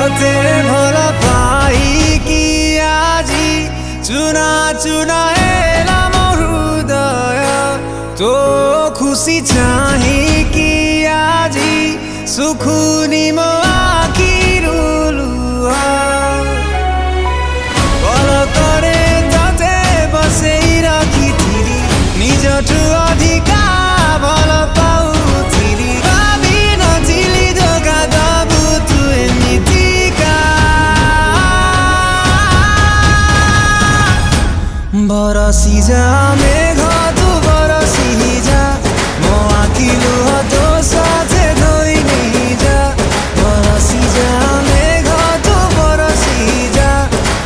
तोते भल पाइकी आजी चुना चुना हेला मो हृदय तो खुशी चाहिकी आजी सुखुनी मो आखिरु लुहा पलकरे तोते बसेई रखिथिली निजठु अधिका भल पाउथिली भाबी नथिली धोका दबु तु एमितिका बरसी जा मेघ तु बरसी जा मो आखि लुह तो साथे धोई नहीं जा बरसी जा मेघ तु बरसी जा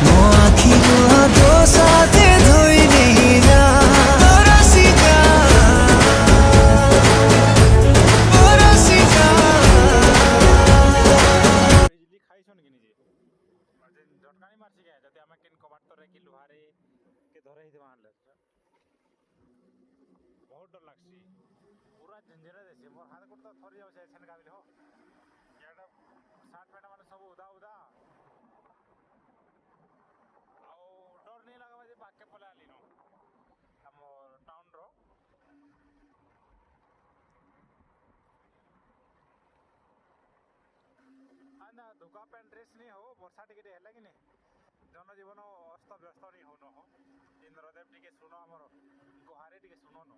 मो आखि लुह तो साथे धोई नहीं जा बरसी जा बरसी जा बिजली खाइछन कि निजे झटकानी मारछि के जति आमे केन कबाट तरे कि लुहारे के धरे हिते मारले बहुत डर लागछि पूरा झंझेरा देसे मोर हाथ गोड़ तो थरी जाउ छै छन गाबिल हो याडा साथ पेटा माने सब उदा उदा आउ डर नहीं लागबा जे बाके पला आली नो हमर टाउन रो आना धोका पैंट ड्रेस नहीं हो वर्षा टिके हेला कि नहीं जनजीवन अस्त व्यस्त नहीं हो न हो इंद्रदेव टिके सुनो हमर गुहारे टिके सुनो न